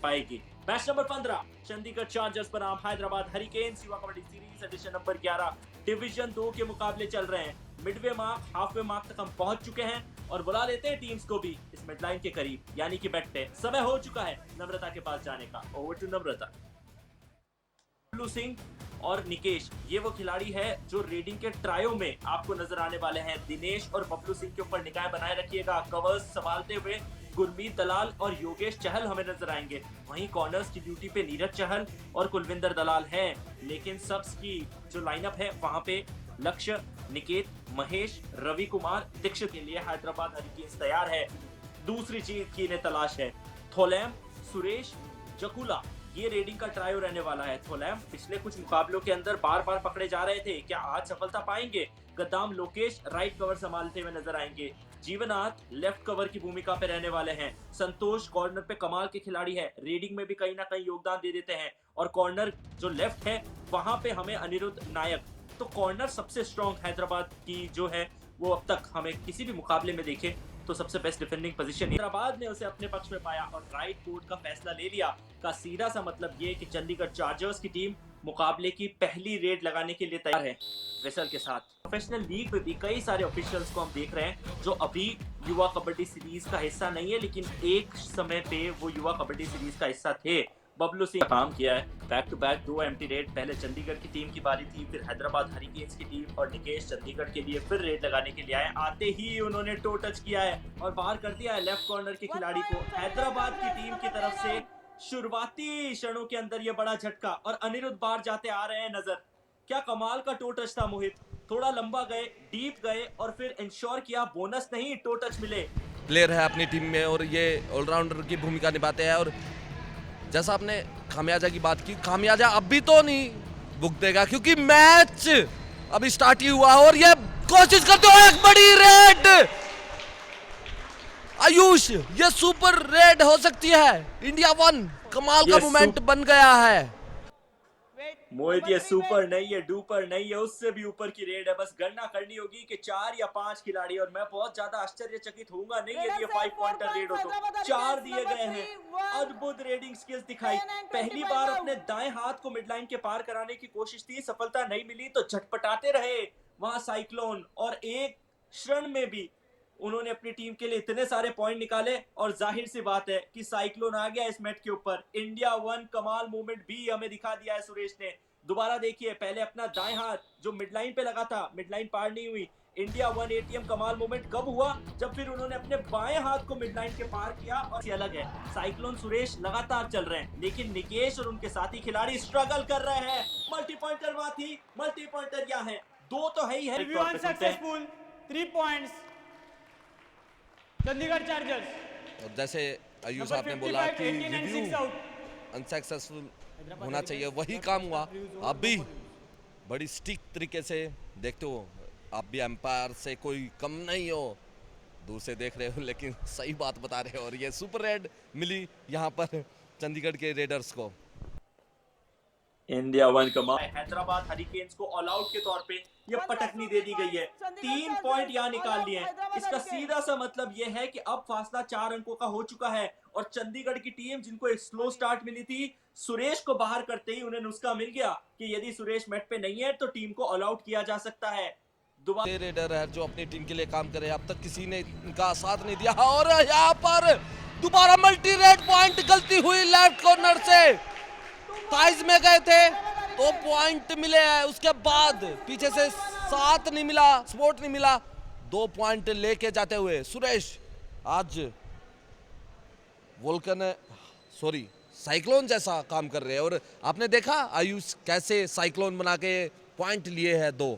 पाएगी। Match number 15 Chandigarh chargers बनाम Hyderabad hurricanes Yuva Kabaddi series edition number 11 division 2 के मुकाबले चल रहे हैं। मिडवे मार्क हाफवे मार्क तक हम पहुंच चुके हैं और बुला लेते हैं टीम्स को भी इस मिडलाइन के करीब, यानी कि बेट पे समय हो चुका है नम्रता के पास जाने का। ओवर टू नम्रता। बबलू सिंह और निकेश ये वो खिलाड़ी है जो रेडिंग के ट्रायो में आपको नजर आने वाले हैं। दिनेश और बबलू सिंह के ऊपर निगाह बनाए रखिएगा। कवर्स संभालते हुए गुरमीत दलाल और योगेश चहल हमें नजर आएंगे। वहीं कॉर्नर्स की ड्यूटी पे नीरज चहल और कुलविंदर दलाल हैं, लेकिन सबस की जो लाइनअप है वहां पे लक्ष्य, निकेत, महेश, रवि कुमार, दीक्षित के लिए हैदराबाद हरिकेन्स तैयार है। दूसरी चीज की इन्हें तलाश है थोलैम, सुरेश, जकुला, ये रेडिंग का ट्रायो रहने वाला है। थोलैम पिछले कुछ मुकाबलों के अंदर बार बार पकड़े जा रहे थे, क्या आज सफलता पाएंगे? गद्दाम लोकेश राइट कवर संभालते हुए नजर आएंगे। जीवनाथ लेफ्ट कवर की भूमिका पे रहने वाले हैं। संतोष कॉर्नर पे कमाल के खिलाड़ी है, रेडिंग में भी कहीं ना कहीं योगदान दे देते हैं। और कॉर्नर जो लेफ्ट है वहां पे हमें अनिरुद्ध नायक। तो कॉर्नर सबसे स्ट्रॉन्ग हैदराबाद की जो है वो अब तक हमें किसी भी मुकाबले में देखे तो सबसे बेस्ट डिफेंडिंग पोजीशन हैदराबाद ने उसे अपने पक्ष में पाया और राइट कोर्ट का फैसला ले लिया। का सीधा सा मतलब ये कि चंडीगढ़ चार्जर्स की टीम मुकाबले की पहली रेड लगाने के लिए तैयार है वेसल के साथ। प्रोफेशनल लीग में भी कई सारे ऑफिशियल्स को हम देख रहे हैं जो अभी युवा कबड्डी सीरीज का हिस्सा नहीं है, लेकिन एक समय पे वो युवा कबड्डी सीरीज का हिस्सा थे। बबलू सिंह काम किया है, back to back 2 empty raid. पहले चंडीगढ़ की टीम की बारी थी, फिर हैदराबाद हरिकेन्स की टीम और निकेश चंडीगढ़ के लिए फिर रेड लगाने के लिए आए। आते ही उन्होंने टो टच किया है और बाहर कर दिया है लेफ्ट कॉर्नर के खिलाड़ी को। हैदराबाद की टीम की तरफ से शुरुआती क्षणों के अंदर ये बड़ा झटका और अनिरुद्ध बाहर जाते आ रहे हैं नजर। क्या कमाल का टो टच था मोहित, थोड़ा लंबा गए, डीप गए और फिर इंश्योर किया बोनस नहीं टो टच मिले। प्लेयर है अपनी टीम में और ये ऑलराउंडर की भूमिका निभाते हैं। और जैसा आपने खामियाजा की बात की, खामियाजा अभी तो नहीं भुगतेगा क्योंकि मैच अभी स्टार्ट ही हुआ और ये कोशिश करते हो एक बड़ी रेड। आयुष, ये सुपर रेड हो सकती है। इंडिया 1 कमाल का मोमेंट बन गया है। मोहित ये सुपर नहीं है, डुपर नहीं है, उससे भी ऊपर की रेड है। बस गणना करनी होगी कि 4 या 5 खिलाड़ी, और मैं बहुत ज्यादा आश्चर्यचकित होऊंगा नहीं यदि ये 5 पॉइंटर रेड हो तो। 4 दिए गए हैं, अद्भुत रेडिंग स्किल्स दिखाई। पहली बार अपने दाएं हाथ को मिडलाइन के पार कराने की कोशिश थी, सफलता नहीं मिली तो झटपटाते रहे वहां साइक्लोन, और एक क्षण में भी उन्होंने अपनी टीम के लिए इतने सारे पॉइंट निकाले। और जाहिर सी बात है कि साइक्लोन आ गया इस मैच के ऊपर। इंडिया 1 कमाल मूवमेंट भी हमें दिखा दिया है सुरेश ने। दोबारा देखिए, पहले अपना दाएं हाथ जो मिडलाइन पे लगा था, मिडलाइन पार नहीं हुई। इंडिया 1 एटीएम कमाल मूवमेंट कब हुआ? जब फिर उन्होंने अपने बाएं हाथ को मिडलाइन के पार किया। और अलग है, साइक्लोन सुरेश लगातार चल रहे हैं, लेकिन निकेश और उनके साथी खिलाड़ी स्ट्रगल कर रहे हैं। मल्टी पॉइंटर वहां थी, मल्टी पॉइंटर यहाँ है, 2 तो है ही है। 3 पॉइंट्स चंडीगढ़ चार्जर्स। और जैसे आयुष आपने बोला कि रिव्यू अनसक्सेसफुल होना चाहिए, वही काम हुआ। आप भी बड़ी स्टिक तरीके से देखते हो, आप भी एम्पायर से कोई कम नहीं हो, दूर से देख रहे हो लेकिन सही बात बता रहे हो। और ये सुपर रेड मिली यहाँ पर चंडीगढ़ के रेडर्स को। इंडिया 1 कमाल, हैदराबाद हरिकेन्स को ऑल आउट के तौर पे ये पटकनी दे दी गई है। 3 पॉइंट यहाँ निकाल लिए हैं। इसका सीधा सा मतलब ये है कि अब फासला 4 अंकों का हो चुका है। और चंडीगढ़ की टीम जिनको एक स्लो स्टार्ट मिली थी, सुरेश को बाहर करते ही उन्हें नुस्खा मिल गया कि यदि सुरेश मैट पे नहीं है तो टीम को ऑल आउट किया जा सकता है। दोबारा रेडर है जो अपनी टीम के लिए काम करे, अब तक किसी ने इनका साथ नहीं दिया। और यहाँ पर दोबारा मल्टी रेड पॉइंट गलती हुई लेफ्ट कॉर्नर से, थाइज में गए थे तो पॉइंट मिले हैं, उसके बाद पीछे से साथ नहीं मिला, सपोर्ट नहीं मिला। 2 पॉइंट लेके जाते हुए सुरेश आज वोल्कन साइक्लोन जैसा काम कर रहे हैं। और आपने देखा आयुष कैसे साइक्लोन बना के पॉइंट लिए हैं 2।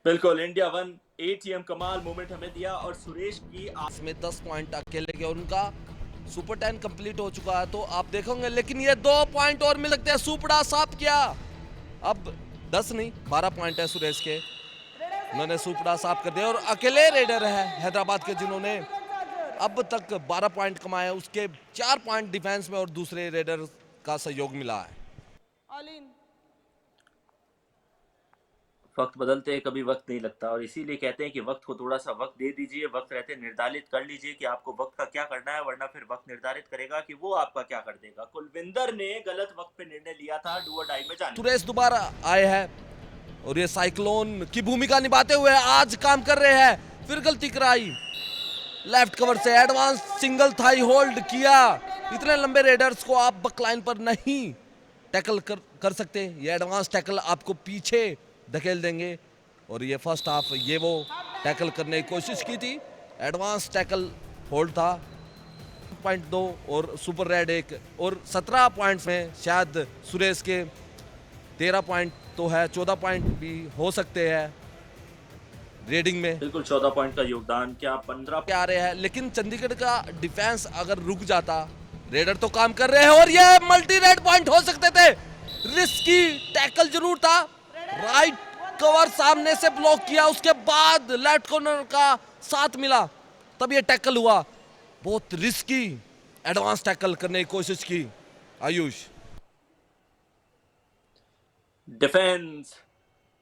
बिल्कुल, इंडिया 1 एटीएम कमाल मूवमेंट हमें दिया और सुरेश की में 10 पॉइंट अकेले के, और उनका सुपर 10 कंप्लीट हो चुका है तो आप देखोगे। लेकिन ये 2 पॉइंट और मिल सकते हैं, सुपड़ा साफ किया। अब 10 नहीं 12 पॉइंट है सुरेश के, उन्होंने सुपड़ा साफ कर दिया। और अकेले रेडर है हैदराबाद के जिन्होंने अब तक 12 पॉइंट कमाए, उसके 4 पॉइंट डिफेंस में और दूसरे रेडर का सहयोग मिला है। वक्त बदलते कभी वक्त नहीं लगता और इसीलिए कहते हैं कि वक्त को थोड़ा सा वक्त दे दीजिए, वक्त रहते निर्धारित कर लीजिए कि आपको वक्त का क्या करना है, वरना फिर वक्त निर्धारित करेगा कि वो आपका क्या कर देगा। कुलविंदर ने गलत वक्त पे निर्णय लिया था डू और डाई में जाने। सुरेश दोबारा आए हैं और ये साइक्लोन की भूमिका निभाते हुए आज काम कर रहे हैं। फिर गलती कराई, लेफ्ट कवर से एडवांस सिंगल थाई होल्ड किया। इतने लंबे रेडर्स को आप बकलाइन पर नहीं टैकल कर सकते। ये एडवांस टैकल आपको पीछे धकेल देंगे और ये फर्स्ट हाफ ये वो टैकल करने की कोशिश की थी, एडवांस टैकल होल्ड था। 0.2 और सुपर रेड 1 और 17 पॉइंट्स में शायद सुरेश के 13 पॉइंट तो है, 14 पॉइंट भी हो सकते हैं रेडिंग में। बिल्कुल 14 पॉइंट का योगदान, क्या 15 आ रहे हैं, लेकिन चंडीगढ़ का डिफेंस अगर रुक जाता, रेडर तो काम कर रहे हैं और ये मल्टी रेड पॉइंट हो सकते थे। रिस्की टैकल जरूर था, राइट कवर सामने से ब्लॉक किया, उसके बाद लेफ्ट कॉर्नर का साथ मिला, तब ये टैकल हुआ। बहुत रिस्की एडवांस टैकल करने की कोशिश की आयुष। डिफेंस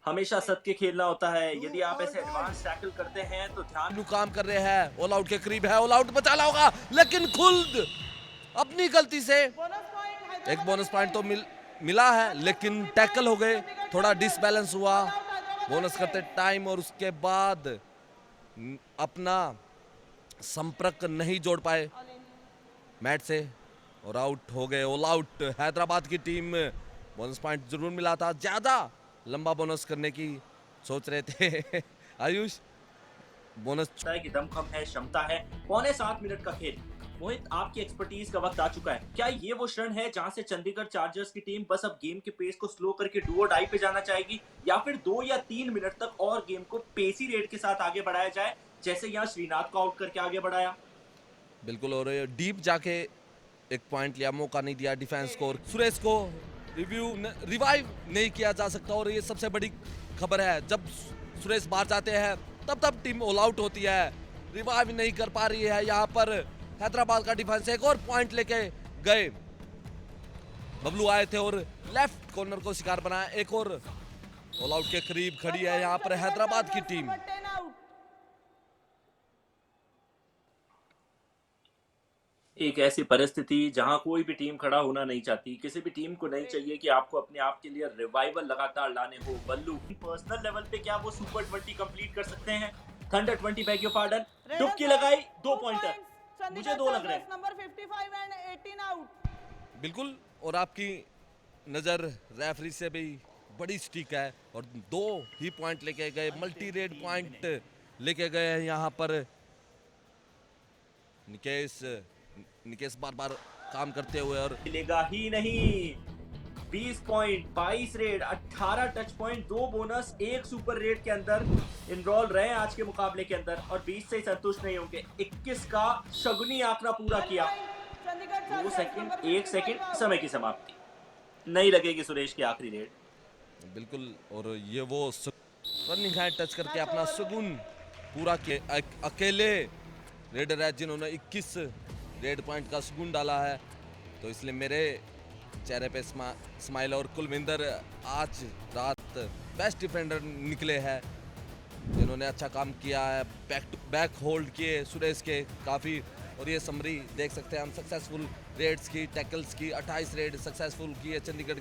हमेशा सद के खेलना होता है। यदि आप ऐसे एडवांस टैकल करते हैं तो ध्यान काम कर रहे हैं, ऑल आउट के करीब है, ऑल आउट बचाना होगा, लेकिन खुद अपनी गलती से एक बोनस पॉइंट तो मिला है, लेकिन टैकल हो गए, थोड़ा डिसबैलेंस हुआ बोनस करते टाइम और उसके बाद अपना संपर्क नहीं जोड़ पाए मैट से और आउट हो गए। ऑल आउट हैदराबाद की टीम, बोनस पॉइंट जरूर मिला था, ज्यादा लंबा बोनस करने की सोच रहे थे आयुष। बोनस है कि दमखम है, क्षमता है। 7.25 मिनट का खेल। मोहित, आपकी एक्सपर्टीज का वक्त आ चुका है। क्या ये वो क्षण है जहां से चंडीगढ़ चार्जर्स की टीम बस अब गेम के पेस को स्लो करके डू और डाई पे जाना चाहेगी, या फिर 2 या 3 मिनट तक और गेम को पेसी रेट के साथ आगे बढ़ाया जाए, जैसे यहाँ श्रीनाथ को आउट करके आगे बढ़ाया? बिल्कुल, और डीप जाके एक पॉइंट लिया, मौका नहीं दिया डिफेंस को, सुरेश को रिवाइव नहीं किया जा सकता। और ये सबसे बड़ी खबर है, जब सुरेश बाहर जाते हैं तब टीम ऑल आउट होती है, रिवाइव नहीं कर पा रही है। यहाँ पर हैदराबाद का डिफेंस एक और पॉइंट लेके गए, बबलू आए थे और लेफ्ट कॉर्नर को शिकार बनाया। एक और ऑल आउट के करीब खड़ी है यहाँ पर हैदराबाद की टीम। एक ऐसी परिस्थिति जहां कोई भी टीम खड़ा होना नहीं चाहती, किसी भी टीम को नहीं चाहिए कि आपको अपने आप के लिए रिवाइवल लगातार लाने हो। बल्लू पर्सनल लेवल पे क्या वो सुपर 20 कंप्लीट कर सकते हैं? थंडर 20 बैग योर पार्डन, डुबकी लगाई, 2 पॉइंटर, मुझे 2 लग रहे हैं। Number 55 and 18 out. बिल्कुल, और आपकी नजर रेफरी से भी बड़ी स्टिक है और 2 ही पॉइंट लेके गए, मल्टी रेड पॉइंट लेके गए हैं यहाँ पर। निकेश बार बार काम करते हुए और मिलेगा ही नहीं। 20 point, 22 red, 18 touch point, 2 bonus, 1 super red के अंदर इनरोल रहे आज के मुकाबले के अंदर और 20 से ही संतुष्ट नहीं होंगे। 21 का शगुनी आंकड़ा पूरा किया। 2 सेकंड, 1 सेकंड, समय की समाप्ति। नहीं लगेगी सुरेश की आखिरी रेड। बिल्कुल, और ये वो रनिंग हैंड टच करके अपना सुगुन पूरा किया। अकेले रेडर है जिन्होंने 21 रेड पॉइंट का सुगुन डाला है, तो इसलिए मेरे चेहरे पे स्माइल। और कुलविंदर आज रात बेस्ट डिफेंडर निकले हैं, जिन्होंने अच्छा काम किया है, बैक टू बैक होल्ड किए सुरेश के काफ़ी। और ये समरी देख सकते हैं हम, सक्सेसफुल रेड्स की, टैकल्स की, 28 रेड सक्सेसफुल की है चंडीगढ़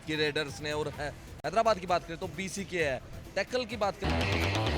की रेडर्स ने। और हैदराबाद की बात करें तो 20 की है। टैकल की बात करें